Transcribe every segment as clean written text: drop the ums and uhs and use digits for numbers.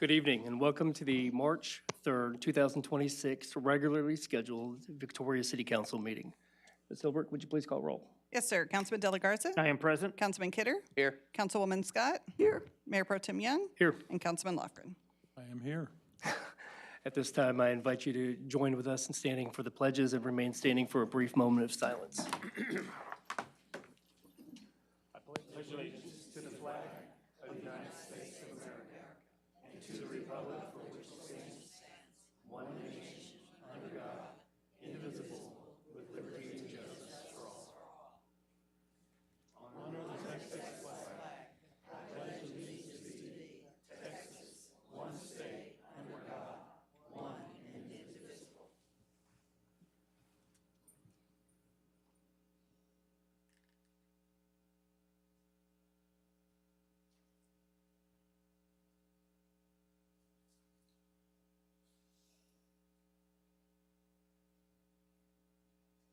Good evening and welcome to the March 3rd, 2026 regularly scheduled Victoria City Council meeting. Ms. Gilbert, would you please call roll? Yes, sir. Councilman De La Garza? I am present. Councilman Kidder? Here. Councilwoman Scott? Here. Mayor Pro Tem Young? Here. And Councilman Loughran. I am here. At this time, I invite you to join with us in standing for the pledges and remain standing for a brief moment of silence.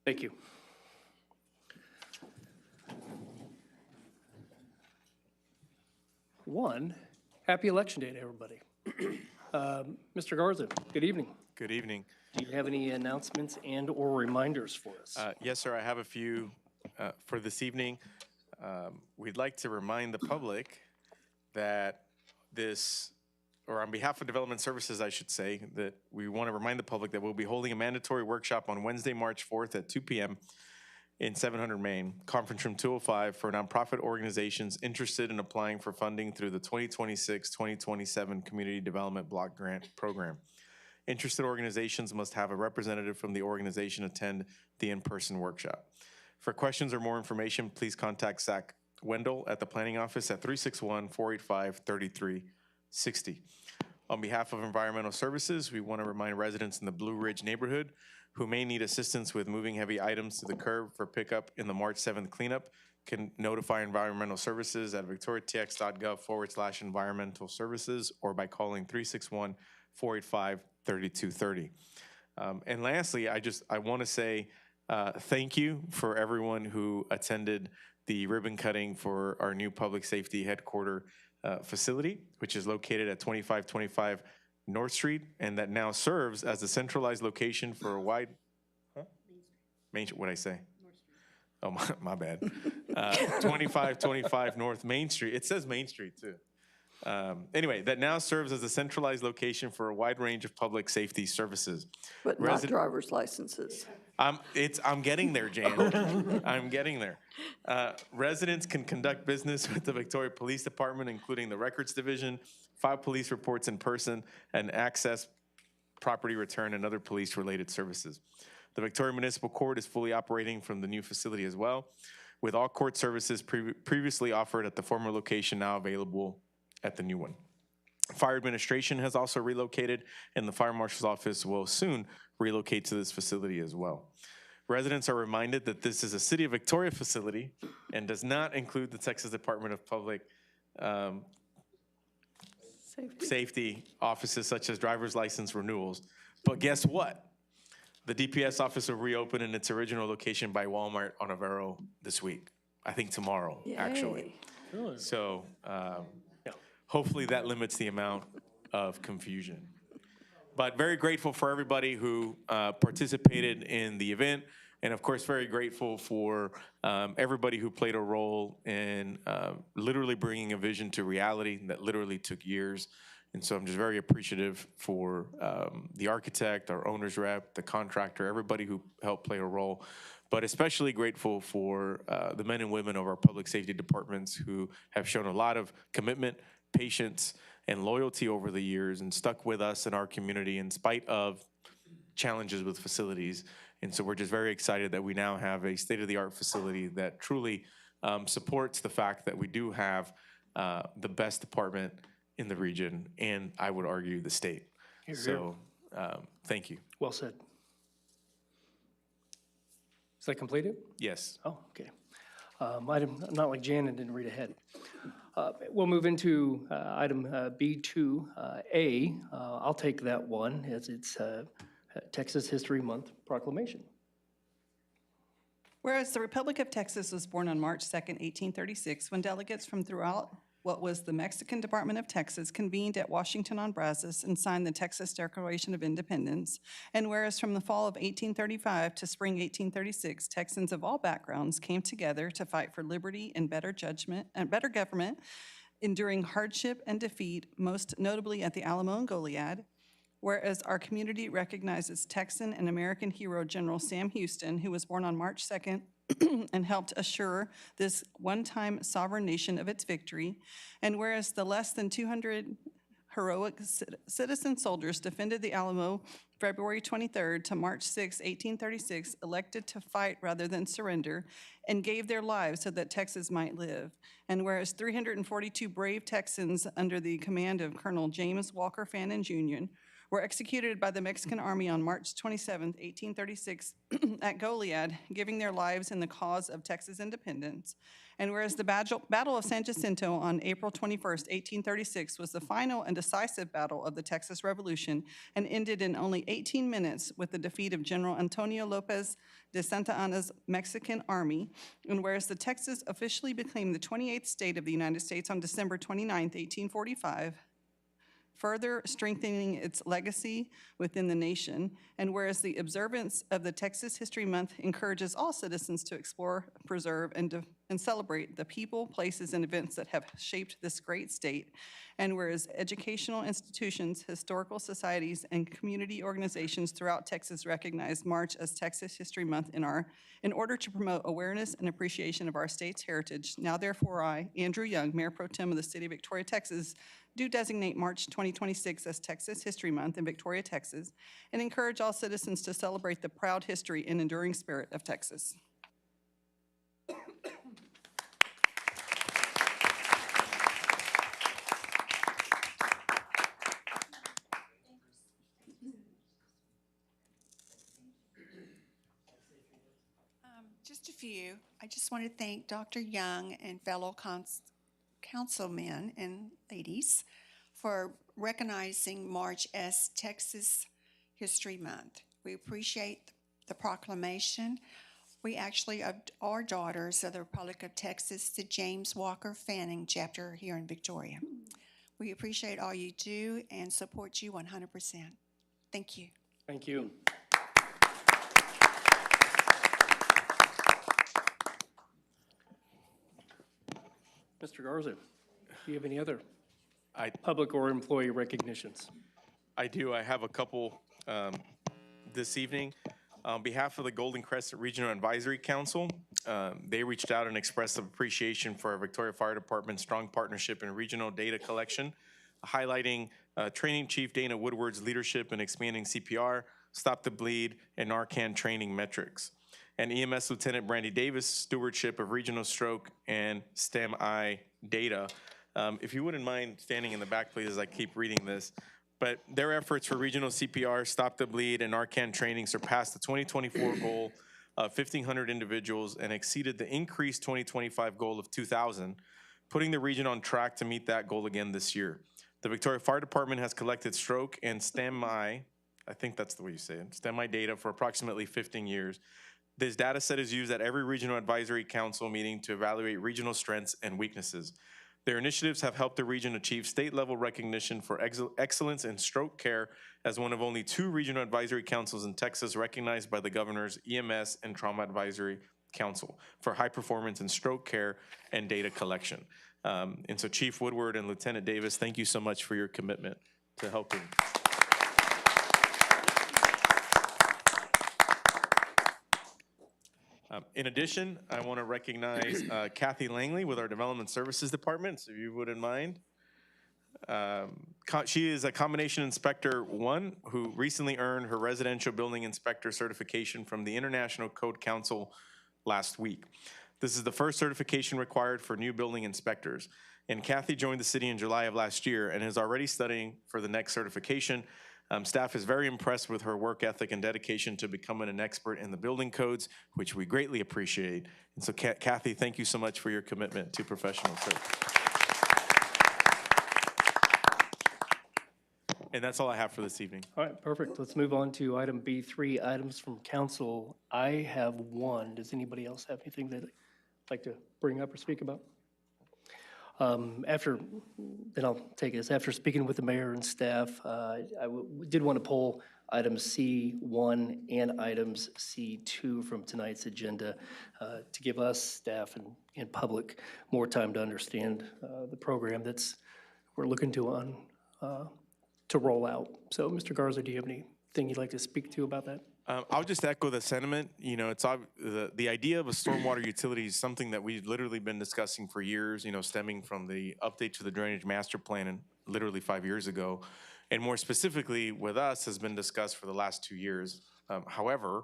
Thank you. Happy election day to everybody. Mr. Garza, good evening. Good evening. Do you have any announcements and/or reminders for us? Yes, sir, I have a few for this evening. We'd like to remind the public that on behalf of Development Services, I should say, that we want to remind the public that we'll be holding a mandatory workshop on Wednesday, March 4th at 2 p.m. in 700 Main, Conference Room 205, for nonprofit organizations interested in applying for funding through the 2026-2027 Community Development Block Grant Program. Interested organizations must have a representative from the organization attend the in-person workshop. For questions or more information, please contact Zach Wendell at the Planning Office at 361-485-3360. On behalf of Environmental Services, we want to remind residents in the Blue Ridge neighborhood who may need assistance with moving heavy items to the curb for pickup in the March 7th cleanup can notify Environmental Services at victoriatx.gov/environmental services or by calling 361-485-3230. And lastly, I want to say thank you for everyone who attended the ribbon cutting for our new public safety headquarters facility, which is located at 2525 North Street, and that now serves as a centralized location for a wide, what'd I say? Oh, my bad. 2525 North Main Street. It says Main Street too. Anyway, that now serves as a centralized location for a wide range of public safety services. But not driver's licenses. I'm getting there, Jan. I'm getting there. Residents can conduct business with the Victoria Police Department, including the Records Division, file police reports in person, and access property return and other police-related services. The Victoria Municipal Court is fully operating from the new facility as well, with all court services previously offered at the former location now available at the new one. Fire administration has also relocated, and the fire marshal's office will soon relocate to this facility as well. Residents are reminded that this is a City of Victoria facility and does not include the Texas Department of Public Safety offices such as driver's license renewals. But guess what? The DPS office will reopen in its original location by Walmart on Avero this week. I think tomorrow, actually. Really? So hopefully that limits the amount of confusion. But very grateful for everybody who participated in the event. And of course, very grateful for everybody who played a role in literally bringing a vision to reality that literally took years. And so I'm just very appreciative for the architect, our owner's rep, the contractor, everybody who helped play a role. But especially grateful for the men and women of our public safety departments who have shown a lot of commitment, patience, and loyalty over the years and stuck with us in our community in spite of challenges with facilities. And so we're just very excited that we now have a state-of-the-art facility that truly supports the fact that we do have the best department in the region, and I would argue the state. Here, so thank you. Well said. Is that completed? Yes. Oh, okay. Item, not like Jan and didn't read ahead. We'll move into item B2A. I'll take that one as it's Texas History Month proclamation. Whereas the Republic of Texas was born on March 2nd, 1836, when delegates from throughout what was the Mexican Department of Texas, convened at Washington on Brazos and signed the Texas Declaration of Independence. And whereas from the fall of 1835 to spring 1836, Texans of all backgrounds came together to fight for liberty and better judgment and better government, enduring hardship and defeat, most notably at the Alamo and Goliad. Whereas our community recognizes Texan and American hero General Sam Houston, who was born on March 2nd and helped assure this one-time sovereign nation of its victory. And whereas the less than 200 heroic citizen soldiers defended the Alamo February 23rd to March 6, 1836, elected to fight rather than surrender, and gave their lives so that Texas might live. And whereas 342 brave Texans under the command of Colonel James Walker Fannin Jr. were executed by the Mexican Army on March 27, 1836 at Goliad, giving their lives in the cause of Texas independence. And whereas the Battle of San Jacinto on April 21, 1836 was the final and decisive battle of the Texas Revolution and ended in only 18 minutes with the defeat of General Antonio Lopez de Santa Anna's Mexican army, and whereas the Texas officially became the 28th state of the United States on December 29, 1845, further strengthening its legacy within the nation. And whereas the observance of the Texas History Month encourages all citizens to explore, preserve, and celebrate the people, places, and events that have shaped this great state. And whereas educational institutions, historical societies, and community organizations throughout Texas recognize March as Texas History Month in order to promote awareness and appreciation of our state's heritage. Now therefore I, Andrew Young, Mayor Pro Tem of the City of Victoria, Texas, do designate March 2026 as Texas History Month in Victoria, Texas, and encourage all citizens to celebrate the proud history and enduring spirit of Texas. Just a few. I just want to thank Dr. Young and fellow councilmen and ladies for recognizing March as Texas History Month. We appreciate the proclamation. We actually are daughters of the Republic of Texas, the James Walker Fanning chapter here in Victoria. We appreciate all you do and support you 100%. Thank you. Thank you. Mr. Garza, do you have any other public or employee recognitions? I do. I have a couple this evening. On behalf of the Golden Crescent Regional Advisory Council, they reached out and expressed appreciation for our Victoria Fire Department's strong partnership in regional data collection, highlighting Training Chief Dana Woodward's leadership in expanding CPR, Stop the Bleed, and Narcan training metrics, and EMS Lieutenant Brandy Davis' stewardship of regional stroke and STEM-I data. If you wouldn't mind standing in the back, please, as I keep reading this. But their efforts for regional CPR, Stop the Bleed, and Narcan training surpassed the 2024 goal of 1,500 individuals and exceeded the increased 2025 goal of 2,000, putting the region on track to meet that goal again this year. The Victoria Fire Department has collected stroke and STEM-I, I think that's the way you say it, STEM-I data for approximately 15 years. This data set is used at every regional advisory council meeting to evaluate regional strengths and weaknesses. Their initiatives have helped the region achieve state-level recognition for excellence in stroke care as one of only 2 regional advisory councils in Texas recognized by the governor's EMS and Trauma Advisory Council for high performance in stroke care and data collection. And so Chief Woodward and Lieutenant Davis, thank you so much for your commitment to helping. In addition, I want to recognize Kathy Langley with our Development Services Department, so if you wouldn't mind. She is a Combination Inspector 1 who recently earned her Residential Building Inspector certification from the International Code Council last week. This is the first certification required for new building inspectors. And Kathy joined the city in July of last year and is already studying for the next certification. Staff is very impressed with her work ethic and dedication to becoming an expert in the building codes, which we greatly appreciate. And so, Kathy, thank you so much for your commitment to professional service. And that's all I have for this evening. All right, perfect. Let's move on to item B3, items from council. I have one. Does anybody else have anything they'd like to bring up or speak about? Then I'll take this. After speaking with the mayor and staff, did want to pull items C1 and items C2 from tonight's agenda to give us, staff, and public more time to understand the program we're looking to roll out. So, Mr. Garza, do you have anything you'd like to speak to about that? I'll just echo the sentiment. You know, it's the idea of a stormwater utility is something that we've literally been discussing for years, you know, stemming from the update to the drainage master plan and literally 5 years ago. And more specifically with us has been discussed for the last 2 years. However,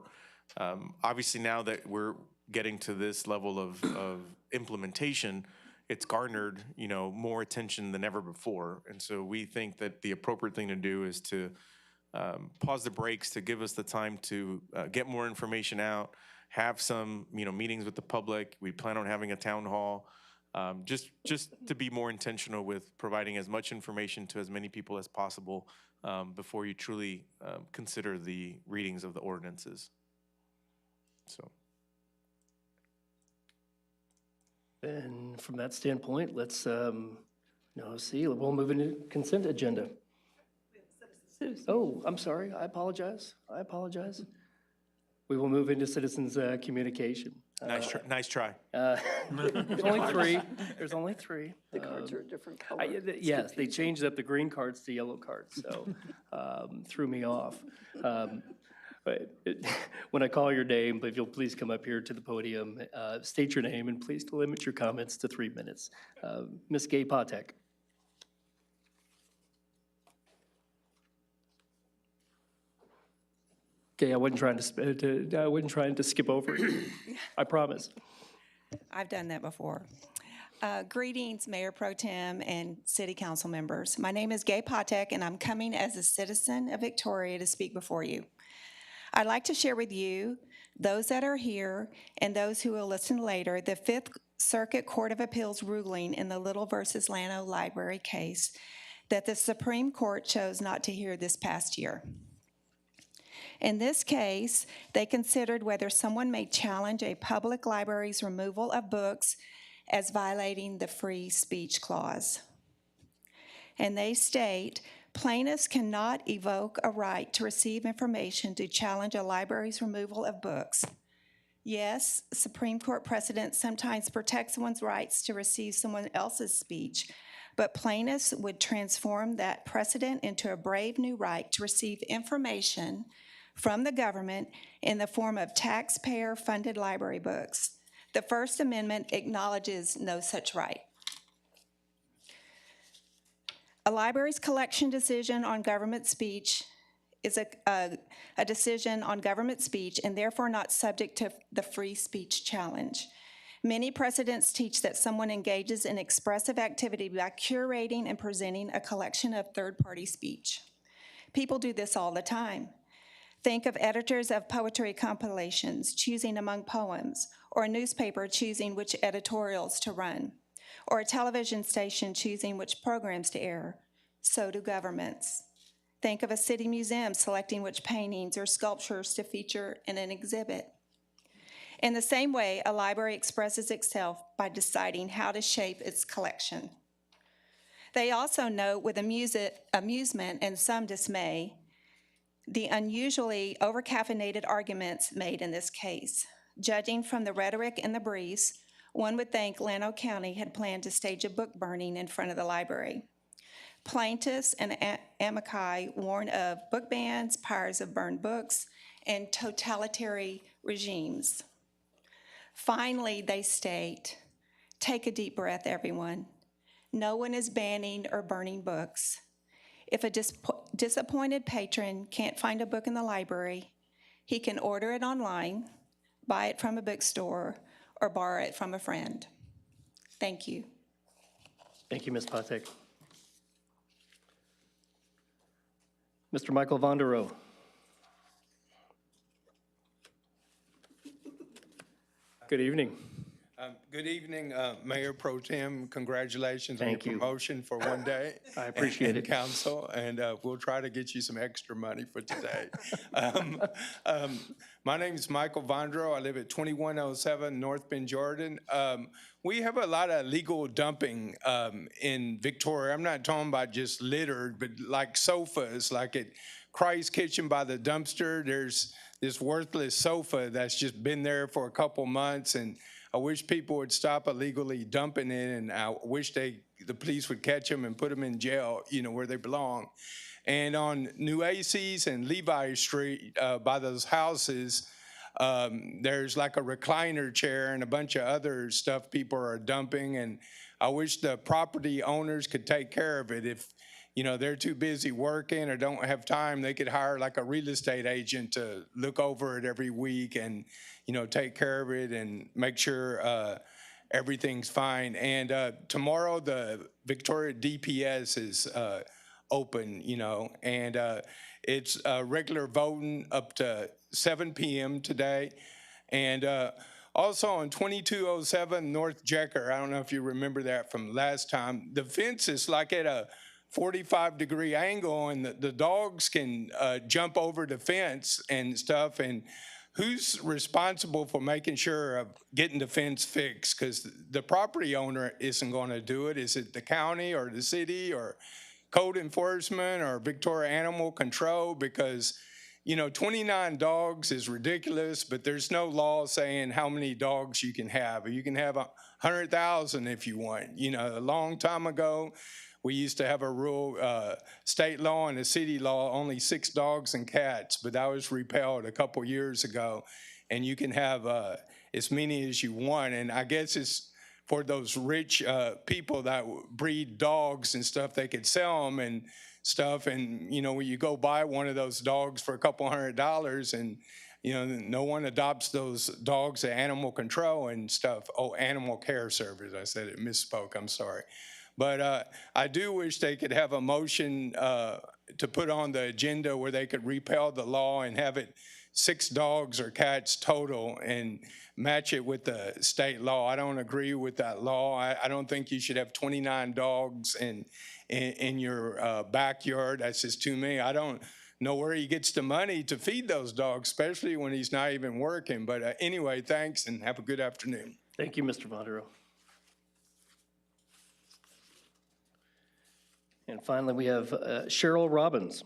obviously now that we're getting to this level of implementation, it's garnered, you know, more attention than ever before. And so we think that the appropriate thing to do is to pause the brakes to give us the time to get more information out, have some, you know, meetings with the public. We plan on having a town hall, just to be more intentional with providing as much information to as many people as possible before you truly consider the readings of the ordinances. So. And from that standpoint, let's we'll move into consent agenda. Oh, I'm sorry. I apologize. We will move into citizens' communication. Nice try. There's only three. There's only three. The cards are a different color. Yes, they changed up the green cards to yellow cards, so threw me off. When I call your name, if you'll please come up here to the podium, state your name, and please limit your comments to 3 minutes. Ms. Gay Patek. Okay, I wasn't trying to skip over you. I promise. I've done that before. Greetings, Mayor Pro Tem and City Council members. My name is Gay Patek, and I'm coming as a citizen of Victoria to speak before you. I'd like to share with you, those that are here and those who will listen later, the Fifth Circuit Court of Appeals ruling in the Little versus Llano Library case that the Supreme Court chose not to hear this past year. In this case, they considered whether someone may challenge a public library's removal of books as violating the free speech clause. And they state, plaintiffs cannot evoke a right to receive information to challenge a library's removal of books. Yes, Supreme Court precedent sometimes protects one's rights to receive someone else's speech, but plaintiffs would transform that precedent into a brave new right to receive information from the government in the form of taxpayer-funded library books. The First Amendment acknowledges no such right. A library's collection decision on government speech is a decision on government speech and therefore not subject to the free speech challenge. Many precedents teach that someone engages in expressive activity by curating and presenting a collection of third-party speech. People do this all the time. Think of editors of poetry compilations choosing among poems, or a newspaper choosing which editorials to run, or a television station choosing which programs to air. So do governments. Think of a city museum selecting which paintings or sculptures to feature in an exhibit. In the same way, a library expresses itself by deciding how to shape its collection. They also note with amusement and some dismay the unusually overcaffeinated arguments made in this case. Judging from the rhetoric in the briefs, one would think Llano County had planned to stage a book burning in front of the library. Plaintiffs and amici warn of book bans, pyres of burned books, and totalitarian regimes. Finally, they state, take a deep breath, everyone. No one is banning or burning books. If a disappointed patron can't find a book in the library, he can order it online, buy it from a bookstore, or borrow it from a friend. Thank you. Thank you, Ms. Patek. Mr. Michael Vonderow. Good evening. Good evening, Mayor Pro Tem. Congratulations on your Thank you. promotion for one day. I appreciate in it. Council, and we'll try to get you some extra money for today. My name is Michael Vondro. I live at 2107 North Bend, Jordan. We have a lot of legal dumping in Victoria. I'm not talking about just litter, but like sofas, like at Christ Kitchen by the dumpster. There's this worthless sofa that's just been there for a couple months, and I wish people would stop illegally dumping it, and I wish the police would catch them and put them in jail, where they belong. And on Nueces and Levi Street, by those houses, there's like a recliner chair and a bunch of other stuff people are dumping, and I wish the property owners could take care of it. If they're too busy working or don't have time, they could hire like a real estate agent to look over it every week and, take care of it and make sure everything's fine. And tomorrow the Victoria DPS is open, and it's regular voting up to 7 p.m. today. And also on 2207 North Jecker, I don't know if you remember that from last time, the fence is like at a 45-degree angle, and the dogs can jump over the fence and stuff. And who's responsible for making sure of getting the fence fixed? Because the property owner isn't going to do it. Is it the county or the city or code enforcement or Victoria Animal Control? Because 29 dogs is ridiculous, but there's no law saying how many dogs you can have. You can have 100,000 if you want. A long time ago, we used to have a rule, state law and a city law, only 6 dogs and cats, but that was repealed a couple years ago. And you can have as many as you want. And I guess it's for those rich people that breed dogs and stuff, they could sell them and stuff. And, when you go buy one of those dogs for a couple $100 and, no one adopts those dogs at animal control and stuff. Oh, animal care service. I said it, misspoke. I'm sorry. But I do wish they could have a motion to put on the agenda where they could repeal the law and have it 6 dogs or cats total and match it with the state law. I don't agree with that law. I don't think you should have 29 dogs in your backyard. That's just too many. I don't know where he gets the money to feed those dogs, especially when he's not even working. But anyway, thanks and have a good afternoon. Thank you, Mr. Vondero. And finally, we have Cheryl Robbins.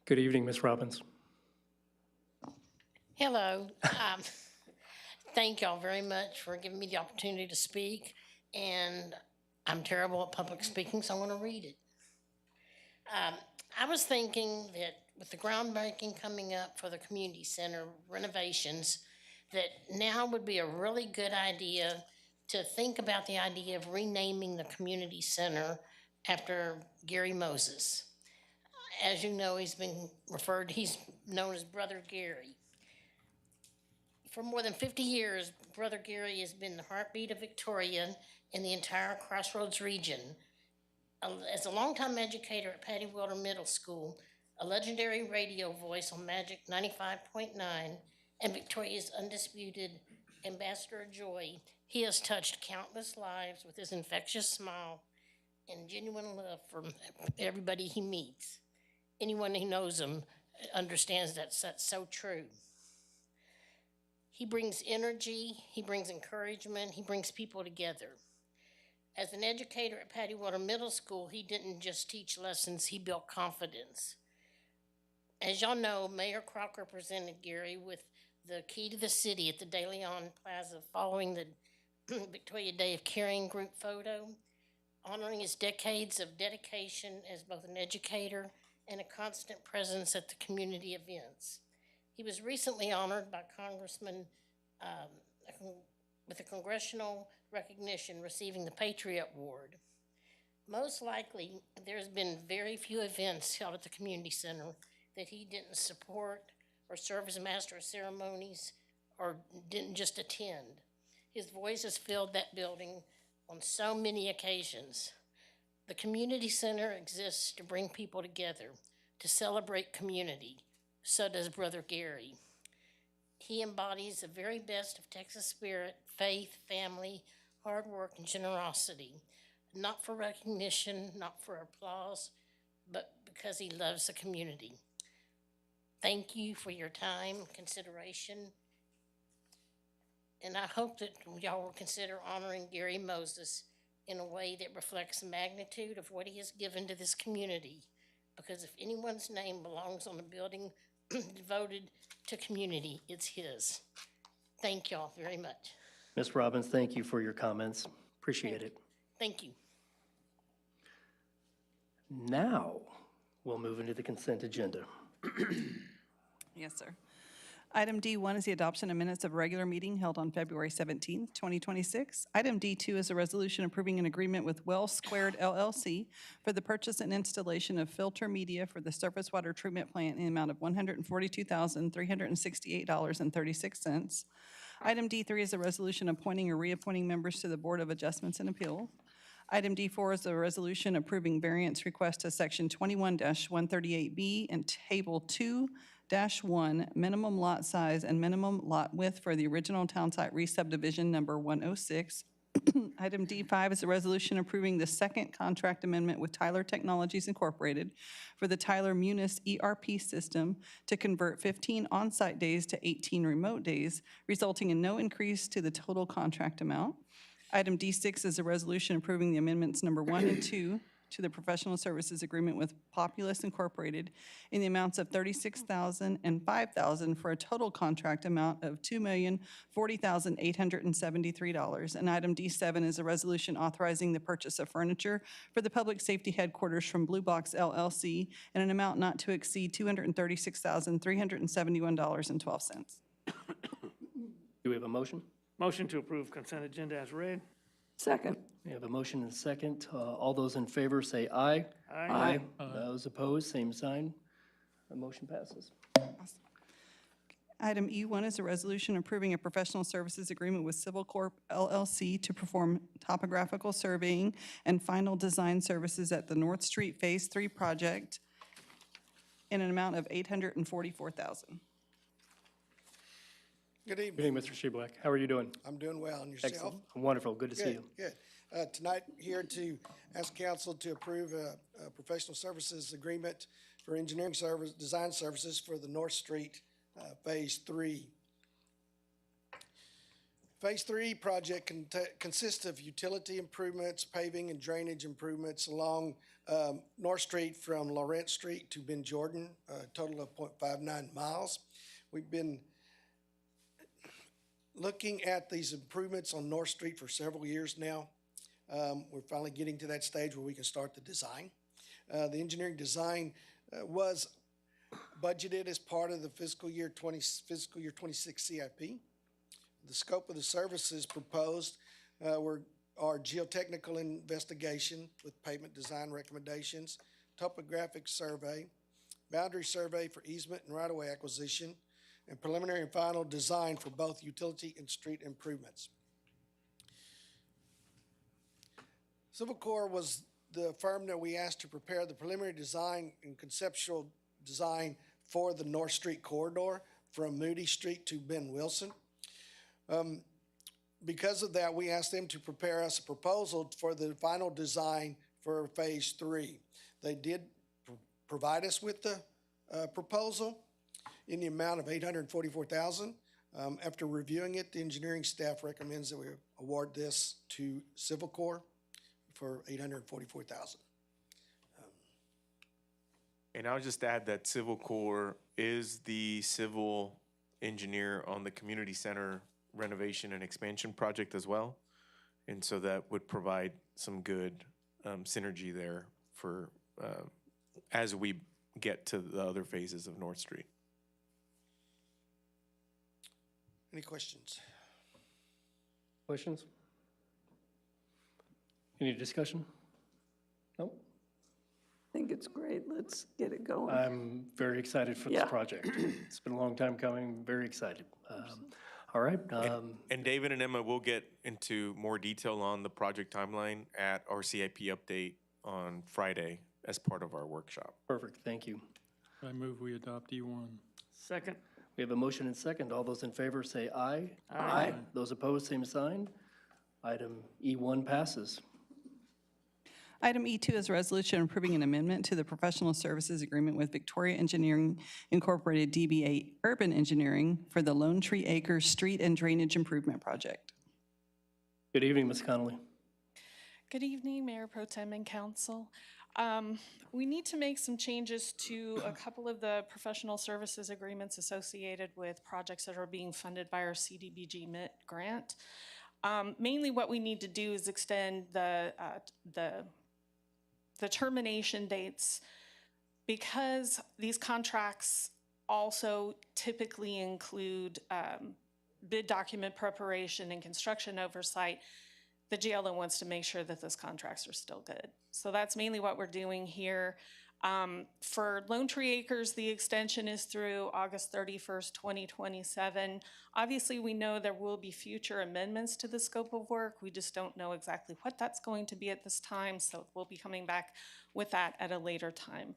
Good evening, Ms. Robbins. Hello. Thank y'all very much for giving me the opportunity to speak. And I'm terrible at public speaking, so I'm going to read it. I was thinking that with the groundbreaking coming up for the community center renovations, that now would be a really good idea to think about the idea of renaming the community center after Gary Moses. As you know, he's known as Brother Gary. For more than 50 years, Brother Gary has been the heartbeat of Victoria and the entire Crossroads region. As a longtime educator at Patty Wilder Middle School, a legendary radio voice on Magic 95.9, and Victoria's undisputed ambassador of joy, he has touched countless lives with his infectious smile and genuine love for everybody he meets. Anyone who knows him understands that's so true. He brings energy, he brings encouragement, he brings people together. As an educator at Patty Wilder Middle School, he didn't just teach lessons, he built confidence. As y'all know, Mayor Crocker presented Gary with the key to the city at the De Leon Plaza following the Victoria Day of Caring group photo, honoring his decades of dedication as both an educator and a constant presence at the community events. He was recently honored by Congressman with a congressional recognition, receiving the Patriot Award. Most likely, there's been very few events held at the community center that he didn't support or serve as master of ceremonies or didn't just attend. His voice has filled that building on so many occasions. The community center exists to bring people together, to celebrate community, So does Brother Gary. He embodies the very best of Texas spirit, faith, family, hard work, and generosity. Not for recognition, not for applause, but because he loves the community. Thank you for your time, consideration, and I hope that y'all will consider honoring Gary Moses in a way that reflects the magnitude of what he has given to this community. Because if anyone's name belongs on a building devoted to community, it's his. Thank y'all very much. Ms. Robbins, thank you for your comments. Appreciate it. Thank you. Now, we'll move into the consent agenda. Yes, sir. Item D1 is the adoption of minutes of a regular meeting held on February 17th, 2026. Item D2 is a resolution approving an agreement with Well Squared LLC for the purchase and installation of filter media for the surface water treatment plant in the amount of $142,368.36. Item D3 is a resolution appointing or reappointing members to the Board of Adjustments and Appeal. Item D4 is a resolution approving variance request to Section 21-138B and Table 2-1, minimum lot size and minimum lot width for the original townsite re-subdivision number 106. Item D5 is a resolution approving the second contract amendment with Tyler Technologies Incorporated for the Tyler Munis ERP system to convert 15 on-site days to 18 remote days, resulting in no increase to the total contract amount. Item D6 is a resolution approving the amendments number 1 and 2 to the professional services agreement with Populous Incorporated in the amounts of $36,000 and $5,000 for a total contract amount of $2,040,873. And item D7 is a resolution authorizing the purchase of furniture for the public safety headquarters from Blue Box LLC in an amount not to exceed $236,371.12. Do we have a motion? Motion to approve consent agenda as read. Second. We have a motion and a second. All those in favor say aye. Aye. Those opposed, same sign. The motion passes. Item E1 is a resolution approving a professional services agreement with Civil Corp LLC to perform topographical surveying and final design services at the North Street Phase 3 project in an amount of $844,000. Good Good evening. evening, Mr. Sheblack. How are you doing? I'm doing well. And yourself? Excellent. Wonderful. Good to see you. Good. Tonight, here to ask council to approve a professional services agreement for engineering service, design services for the North Street Phase 3. Phase 3 project consists of utility improvements, paving and drainage improvements along North Street from Lawrence Street to Ben Jordan, a total of 0.59 miles. We've been looking at these improvements on North Street for several years now. We're finally getting to that stage where we can start the design. The engineering design was budgeted as part of the fiscal year 26 CIP. The scope of the services proposed are geotechnical investigation with pavement design recommendations, topographic survey, boundary survey for easement and right-of-way acquisition, and preliminary and final design for both utility and street improvements. Civil Corps was the firm that we asked to prepare the preliminary design and conceptual design for the North Street corridor from Moody Street to Ben Wilson. Because of that, we asked them to prepare us a proposal for the final design for Phase 3. They did provide us with the proposal in the amount of $844,000. After reviewing it, the engineering staff recommends that we award this to Civil Corps for $844,000. And I'll just add that Civil Corps is the civil engineer on the community center renovation and expansion project as well. And so that would provide some good synergy there for as we get to the other phases of North Street. Any questions? Questions? Any discussion? Nope. I think it's great. Let's get it going. I'm very excited for this Yeah. project. It's been a long time coming, very excited. All right. And David and Emma will get into more detail on the project timeline at our CIP update on Friday as part of our workshop. Perfect, thank you. I move we adopt E1. Second. We have a motion and second. All those in favor say aye. Aye. Those opposed, same sign. Item E1 passes. Item E2 is a resolution approving an amendment to the professional services agreement with Victoria Engineering Incorporated DBA Urban Engineering for the Lone Tree Acres Street and Drainage Improvement Project. Good evening, Ms. Connolly. Good evening, Mayor Pro Tem and Council. We need to make some changes to a couple of the professional services agreements associated with projects that are being funded by our CDBG MIT grant. Mainly what we need to do is extend the termination dates because these contracts also typically include bid document preparation and construction oversight. The GLO wants to make sure that those contracts are still good. So that's mainly what we're doing here. For Lone Tree Acres, the extension is through August 31st, 2027. Obviously, we know there will be future amendments to the scope of work. We just don't know exactly what that's going to be at this time, so we'll be coming back with that at a later time.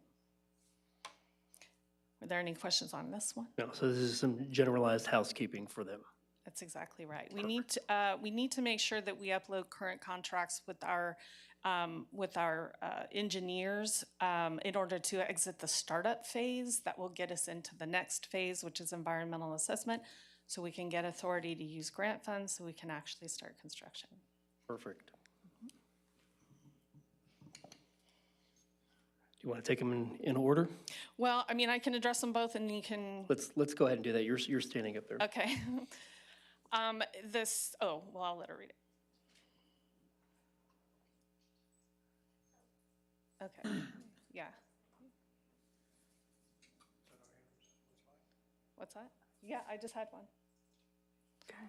Are there any questions on this one? No, so this is some generalized housekeeping for them. That's exactly right. We need to make sure that we upload current contracts with our engineers in order to exit the startup phase. That will get us into the next phase, which is environmental assessment, so we can get authority to use grant funds so we can actually start construction. Perfect. Do you want to take them in order? Well, I mean, I can address them both and you can, Let's go ahead and do that. You're standing up there. okay. I'll let her read it. Okay, yeah. What's that? Yeah, I just had one. Okay.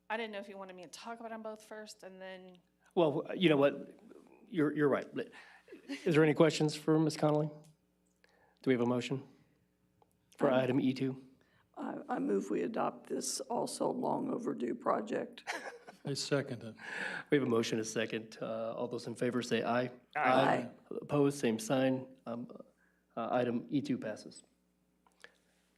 I didn't know if you wanted me to talk about them both first and then, Well, you know what? You're right. Is there any questions for Ms. Connolly? Do we have a motion for item E2? I move we adopt this also long overdue project. I second it. We have a motion, a second. All those in favor say aye. Aye. Opposed, same sign. Item E2 passes.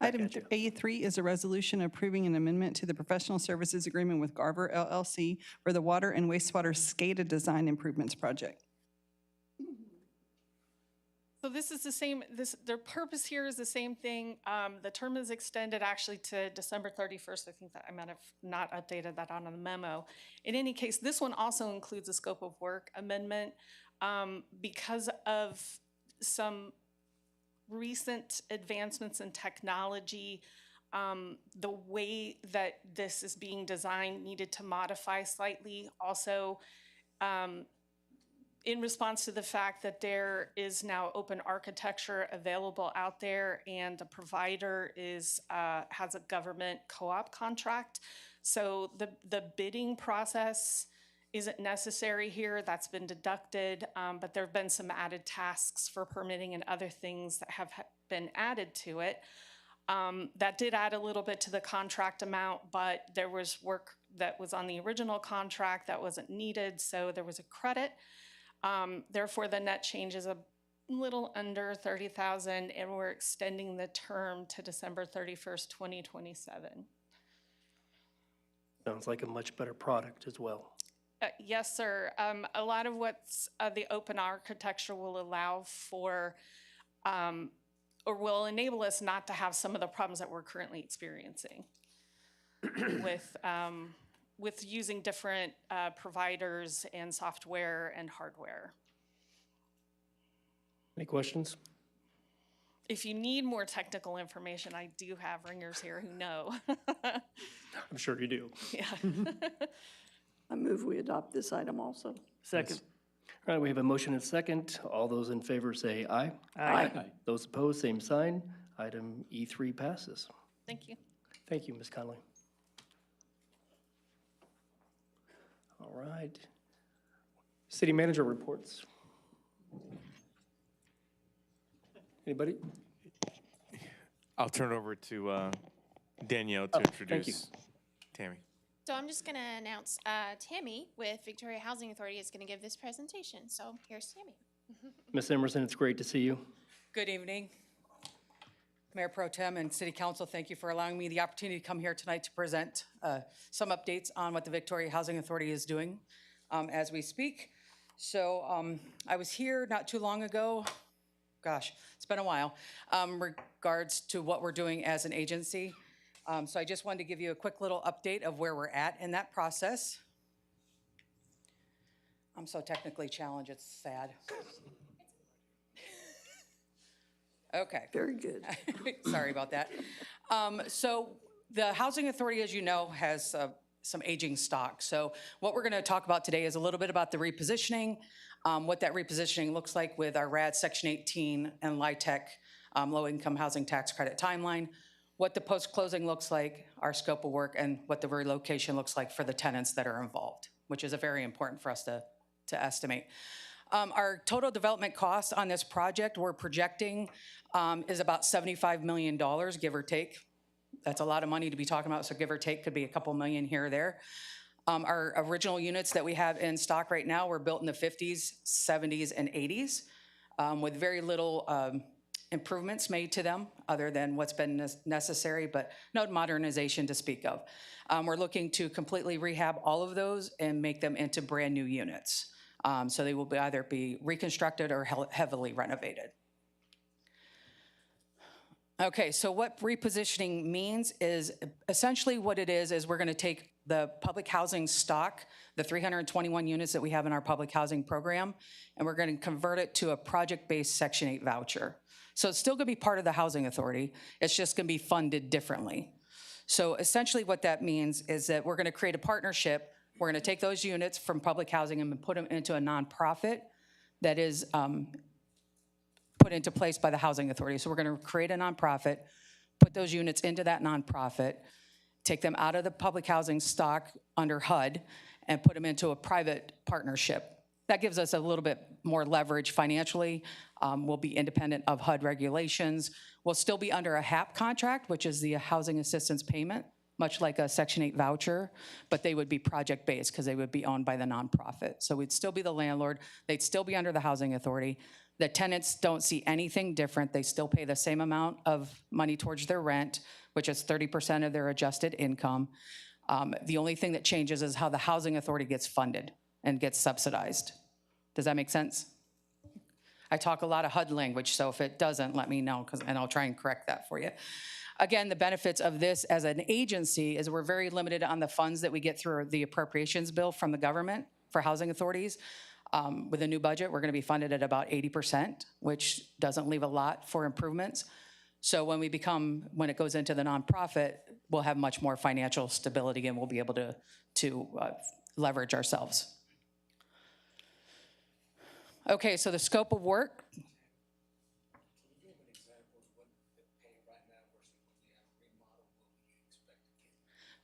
Item A3 is a resolution approving an amendment to the professional services agreement with Garver LLC for the water and wastewater SCADA design improvements project. so this is the same, their purpose here is the same thing. The term is extended actually to December 31st. I think that I might have not updated that on the memo. In any case, this one also includes a scope of work amendment because of some recent advancements in technology. The way that this is being designed needed to modify slightly. Also, in response to the fact that there is now open architecture available out there and the provider is has a government co-op contract. So the bidding process isn't necessary here. That's been deducted, but there have been some added tasks for permitting and other things that have been added to it. That did add a little bit to the contract amount, but there was work that was on the original contract that wasn't needed, so there was a credit. Therefore, the net change is a little under $30,000, and we're extending the term to December 31st, 2027. Sounds like a much better product as well. Yes, sir. A lot of what's the open architecture will allow for, or will enable us not to have some of the problems that we're currently experiencing with using different providers and software and hardware. Any questions? If you need more technical information, I do have ringers here who know. I'm sure you do. Yeah. I move we adopt this item also. Second. All right, we have a motion and second. All those in favor say aye. Aye. Those opposed, same sign. Item E3 passes. Thank you. Thank you, Ms. Connolly. All right. City manager reports. Anybody? I'll turn it over to Danielle to Oh, thank you. introduce Tammy. So I'm just going to announce Tammy with Victoria Housing Authority is going to give this presentation. So here's Tammy. Ms. Emerson, it's great to see you. Good evening. Mayor Pro Tem and City Council, thank you for allowing me the opportunity to come here tonight to present some updates on what the Victoria Housing Authority is doing as we speak. So I was here not too long ago, gosh, it's been a while, regards to what we're doing as an agency. So I just wanted to give you a quick little update of where we're at in that process. I'm so technically challenged, it's sad. Okay. Very good. Sorry about that. So the Housing Authority, as you know, has some aging stock. So what we're going to talk about today is a little bit about the repositioning, what that repositioning looks like with our RAD Section 18 and LIHTC low-income housing tax credit timeline, what the post-closing looks like, our scope of work, and what the relocation looks like for the tenants that are involved, which is very important for us to estimate. Our total development cost on this project we're projecting is about $75 million, give or take. That's a lot of money to be talking about, so give or take could be a couple million here or there. Our original units that we have in stock right now were built in the 50s, 70s, and 80s with very little improvements made to them other than what's been necessary, but no modernization to speak of. We're looking to completely rehab all of those and make them into brand new units. So they will either be reconstructed or heavily renovated. Okay, so what repositioning means is essentially what it is we're going to take the public housing stock, the 321 units that we have in our public housing program, and we're going to convert it to a project-based Section 8 voucher. So it's still going to be part of the Housing Authority. It's just going to be funded differently. So essentially what that means is that we're going to create a partnership. We're going to take those units from public housing and put them into a nonprofit that is put into place by the Housing Authority. So we're going to create a nonprofit, put those units into that nonprofit, take them out of the public housing stock under HUD, and put them into a private partnership. That gives us a little bit more leverage financially. We'll be independent of HUD regulations. We'll still be under a HAP contract, which is the Housing Assistance Payment, much like a Section 8 voucher, but they would be project-based because they would be owned by the nonprofit. So we'd still be the landlord. They'd still be under the Housing Authority. The tenants don't see anything different. They still pay the same amount of money towards their rent, which is 30% of their adjusted income. The only thing that changes is how the Housing Authority gets funded and gets subsidized. Does that make sense? I talk a lot of HUD language, so if it doesn't, let me know, and I'll try and correct that for you. Again, the benefits of this as an agency is we're very limited on the funds that we get through the appropriations bill from the government for housing authorities. With a new budget, we're going to be funded at about 80%, which doesn't leave a lot for improvements. So when it goes into the nonprofit, we'll have much more financial stability and we'll be able to leverage ourselves. Okay, so the scope of work.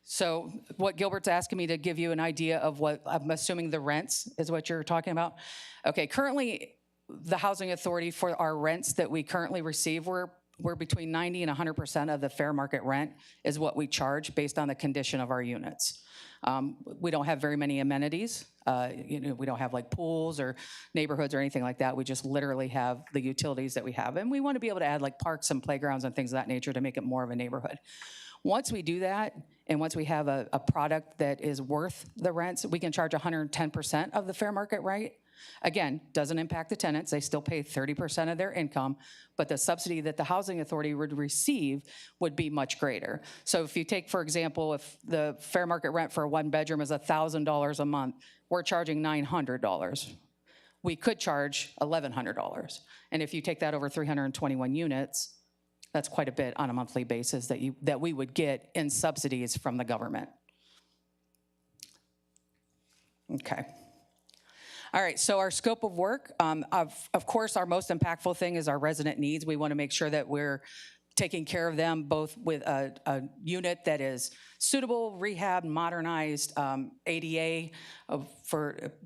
So what Gilbert's asking me to give you an idea of what, I'm assuming the rents is what you're talking about. Okay, currently the Housing Authority for our rents that we currently receive, we're between 90 and 100% of the fair market rent is what we charge based on the condition of our units. We don't have very many amenities. We don't have like pools or neighborhoods or anything like that. We just literally have the utilities that we have. And we want to be able to add like parks and playgrounds and things of that nature to make it more of a neighborhood. Once we do that, and once we have a product that is worth the rents, we can charge 110% of the fair market rate. Again, doesn't impact the tenants. They still pay 30% of their income, but the subsidy that the Housing Authority would receive would be much greater. So if you take, for example, if the fair market rent for a one bedroom is $1,000 a month, we're charging $900. We could charge $1,100. And if you take that over 321 units, that's quite a bit on a monthly basis that we would get in subsidies from the government. Okay. All right, so our scope of work, of course, our most impactful thing is our resident needs. We want to make sure that we're taking care of them both with a unit that is suitable, rehab, modernized, ADA.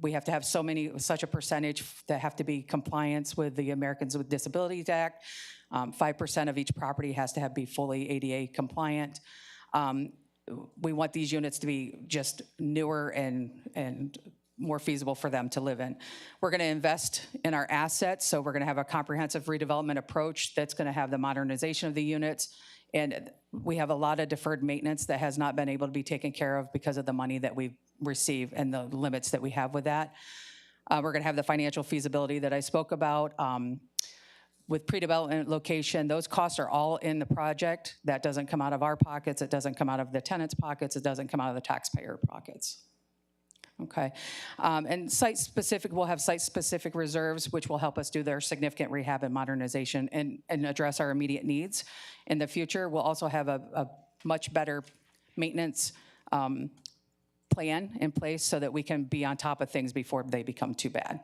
We have to have such a percentage that have to be compliance with the Americans with Disabilities Act. 5% of each property has to be fully ADA compliant. We want these units to be just newer and more feasible for them to live in. We're going to invest in our assets, so we're going to have a comprehensive redevelopment approach that's going to have the modernization of the units, and we have a lot of deferred maintenance that has not been able to be taken care of because of the money that we receive and the limits that we have with that. We're going to have the financial feasibility that I spoke about. With pre-development location, those costs are all in the project. That doesn't come out of our pockets. It doesn't come out of the tenants' pockets. It doesn't come out of the taxpayer pockets. Okay. And site-specific, we'll have site-specific reserves, which will help us do their significant rehab and modernization and address our immediate needs. In the future, we'll also have a much better maintenance plan in place so that we can be on top of things before they become too bad.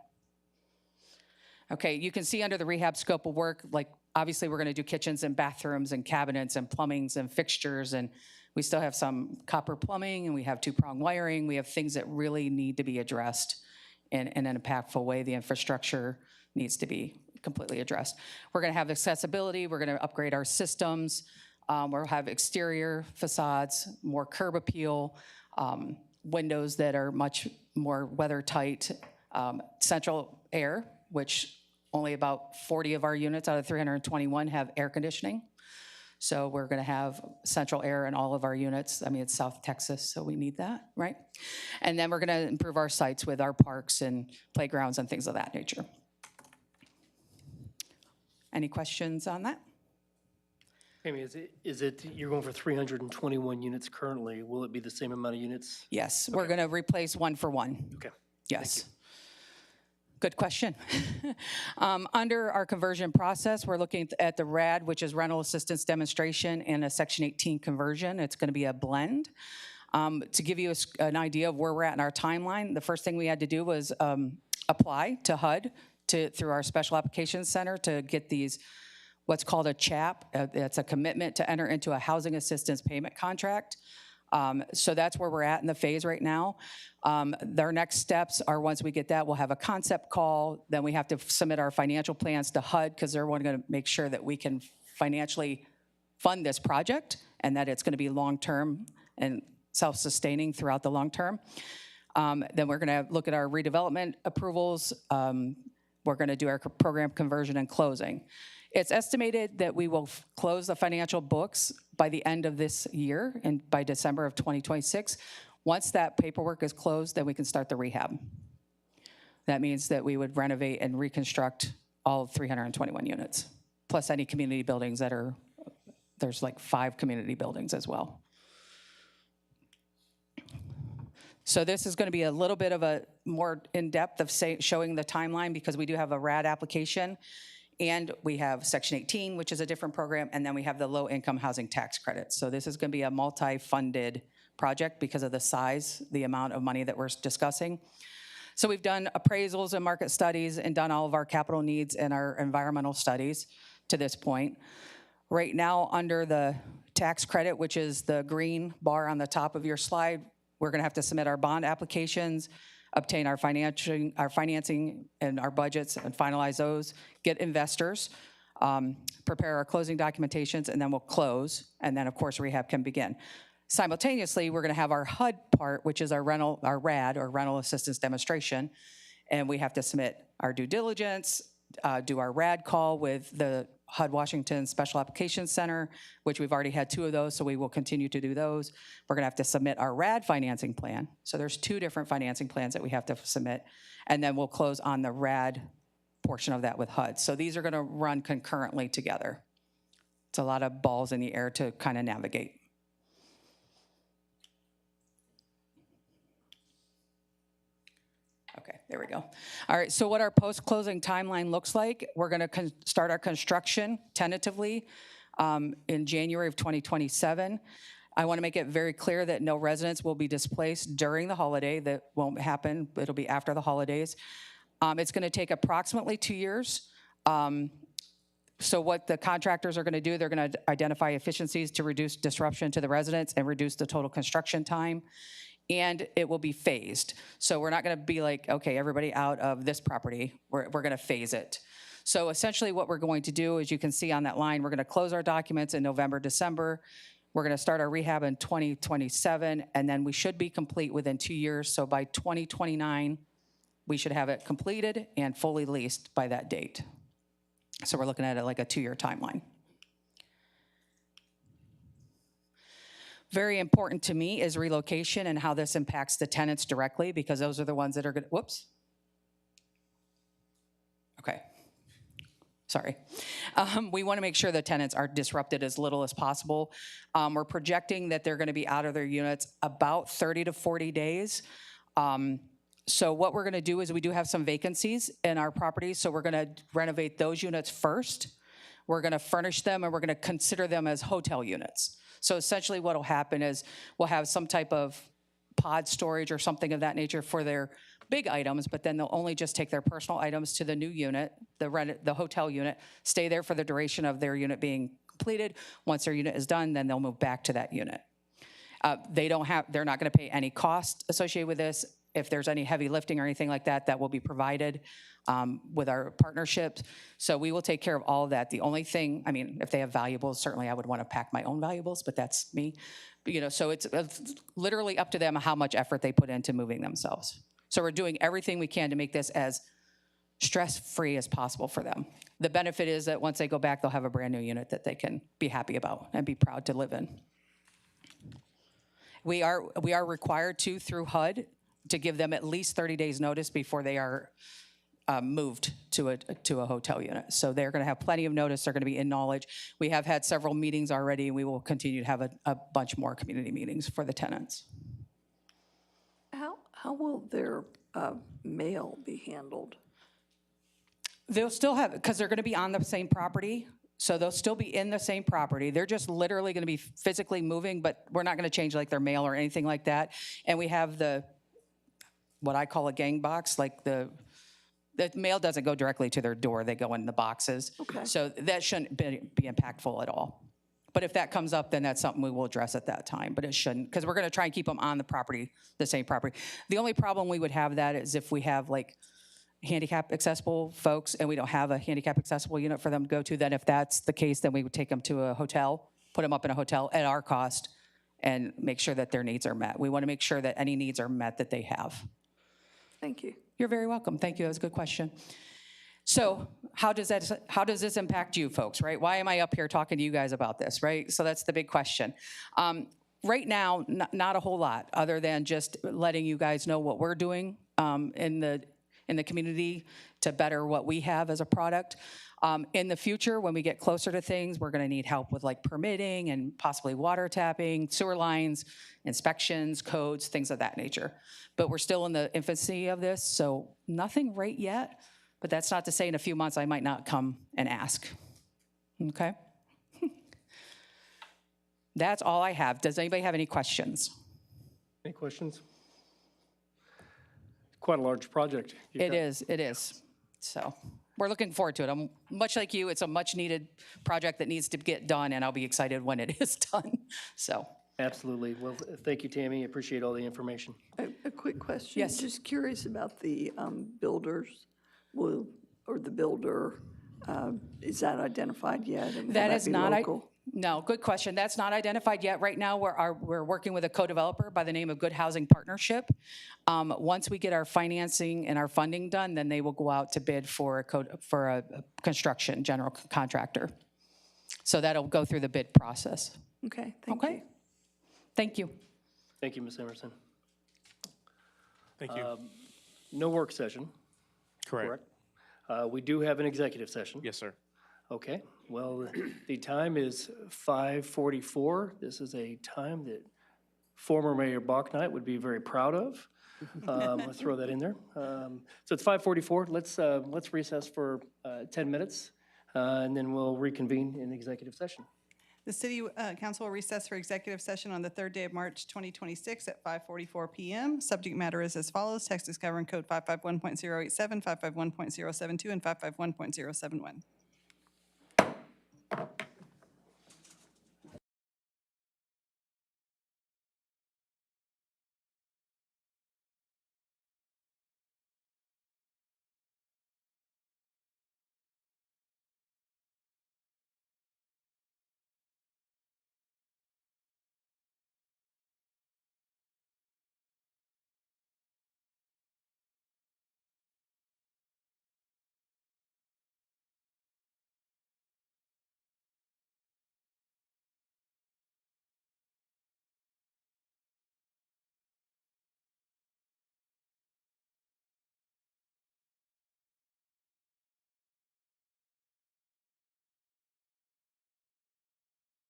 Okay, you can see under the rehab scope of work, like obviously we're gonna do kitchens and bathrooms and cabinets and plumbings and fixtures, and we still have some copper plumbing and we have two-prong wiring. We have things that really need to be addressed in an impactful way. The infrastructure needs to be completely addressed. We're gonna have accessibility. We're gonna upgrade our systems. We'll have exterior facades, more curb appeal, windows that are much more weather tight, central air, which only about 40 of our units out of 321 have air conditioning. So we're going to have central air in all of our units. I mean, it's South Texas, so we need that, right? And then we're going to improve our sites with our parks and playgrounds and things of that nature. Any questions on that? Amy, is it, you're going for 321 units currently. Will it be the same amount of units? Yes, we're going to replace one for one. Okay. Yes. Good question. Under our conversion process, we're looking at the RAD, which is rental assistance demonstration, and a Section 18 conversion. It's going to be a blend. To give you an idea of where we're at in our timeline, the first thing we had to do was apply to HUD through our Special Applications Center to get these, what's called a CHAP. It's a commitment to enter into a housing assistance payment contract. So that's where we're at in the phase right now. Their next steps are, once we get that, we'll have a concept call. Then we have to submit our financial plans to HUD because they're going to make sure that we can financially fund this project and that it's going to be long-term and self-sustaining throughout the long term. Then we're going to look at our redevelopment approvals. We're going to do our program conversion and closing. It's estimated that we will close the financial books by the end of this year and by December of 2026. Once that paperwork is closed, then we can start the rehab. That means that we would renovate and reconstruct all 321 units, plus any community buildings that are, there's like 5 community buildings as well. So this is going to be a little bit of a more in-depth of showing the timeline because we do have a RAD application. And we have Section 18, which is a different program, and then we have the low-income housing tax credit. So this is going to be a multi-funded project because of the size, the amount of money that we're discussing. So we've done appraisals and market studies and done all of our capital needs and our environmental studies to this point. Right now, under the tax credit, which is the green bar on the top of your slide, we're going to have to submit our bond applications, obtain our financing and our budgets and finalize those, get investors, prepare our closing documentations, and then we'll close. And then, of course, rehab can begin. Simultaneously, we're going to have our HUD part, which is our RAD, or rental assistance demonstration. And we have to submit our due diligence, do our RAD call with the HUD Washington Special Applications Center, which we've already had 2 of those, so we will continue to do those. We're going to have to submit our RAD financing plan. So there's 2 different financing plans that we have to submit, and then we'll close on the RAD portion of that with HUD. So these are going to run concurrently together. It's a lot of balls in the air to kind of navigate. Okay, there we go. All right, so what our post-closing timeline looks like, we're going to start our construction tentatively in January of 2027. I want to make it very clear that no residents will be displaced during the holiday. That won't happen. It'll be after the holidays. It's going to take approximately 2 years. So what the contractors are going to do, they're going to identify efficiencies to reduce disruption to the residents and reduce the total construction time. And it will be phased. So we're not going to be like, okay, everybody out of this property. We're going to phase it. So essentially what we're going to do, as you can see on that line, we're going to close our documents in November, December. We're going to start our rehab in 2027, and then we should be complete within 2 years. So by 2029, we should have it completed and fully leased by that date. So we're looking at it like a 2-year timeline. Very important to me is relocation and how this impacts the tenants directly, because those are the ones that are going to, whoops. Okay. Sorry. We want to make sure the tenants are disrupted as little as possible. We're projecting that they're going to be out of their units about 30 to 40 days. So what we're going to do is we do have some vacancies in our properties, so we're going to renovate those units first. We're going to furnish them, and we're going to consider them as hotel units. So essentially what will happen is we'll have some type of pod storage or something of that nature for their big items, but then they'll only just take their personal items to the new unit, the hotel unit, stay there for the duration of their unit being completed. Once their unit is done, then they'll move back to that unit. They're not going to pay any cost associated with this. If there's any heavy lifting or anything like that, that will be provided with our partnerships. So we will take care of all of that. The only thing, I mean, if they have valuables, certainly I would want to pack my own valuables, but that's me. But, so it's literally up to them how much effort they put into moving themselves. So we're doing everything we can to make this as stress-free as possible for them. The benefit is that once they go back, they'll have a brand new unit that they can be happy about and be proud to live in. We are required to, through HUD, to give them at least 30 days notice before they are moved to a hotel unit. So they're going to have plenty of notice. They're going to be in knowledge. We have had several meetings already, and we will continue to have a bunch more community meetings for the tenants. How will their mail be handled? They'll still have, because they're going to be on the same property, so they'll still be in the same property. They're just literally going to be physically moving, but we're not going to change like their mail or anything like that. And we have what I call a gang box, like the mail doesn't go directly to their door. They go in the boxes. Okay. So that shouldn't be impactful at all. But if that comes up, then that's something we will address at that time, but it shouldn't, because we're going to try and keep them on the property, the same property. The only problem we would have that is if we have like handicap accessible folks and we don't have a handicap accessible unit for them to go to, then if that's the case, then we would take them to a hotel, put them up in a hotel at our cost, and make sure that their needs are met. We want to make sure that any needs are met that they have. Thank you. You're very welcome. Thank you. That was a good question. So how does this impact you folks, right? Why am I up here talking to you guys about this, right? So that's the big question. Right now, not a whole lot, other than just letting you guys know what we're doing in the community to better what we have as a product. In the future, when we get closer to things, we're going to need help with like permitting and possibly water tapping, sewer lines, inspections, codes, things of that nature. But we're still in the infancy of this, so nothing right yet. But that's not to say in a few months I might not come and ask. Okay? That's all I have. Does anybody have any questions? Any questions? Quite a large project. It is. So we're looking forward to it. I'm much like you. It's a much needed project that needs to get done, and I'll be excited when it is done. So. Absolutely. Well, thank you, Tammy. Appreciate all the information. A quick question. Yes. Just curious about the builders, or the builder. Is that identified yet? And That is not. local? No, good question. That's not identified yet. Right now, we're working with a co-developer by the name of Good Housing Partnership. Once we get our financing and our funding done, then they will go out to bid for a construction general contractor. So that'll go through the bid process. Okay, thank you. Thank you. Thank you, Ms. Emerson. Thank you. No work session. Correct. We do have an executive session. Yes, sir. Okay, well, the time is 5:44. This is a time that former Mayor Bachnight would be very proud of. I'll throw that in there. So it's 5:44. Let's recess for 10 minutes, and then we'll reconvene in executive session. The City Council will recess for executive session on the third day of March 2026 at 5:44 p.m. Subject matter is as follows. Texas Government Code 551.087, 551.072, and 551.071.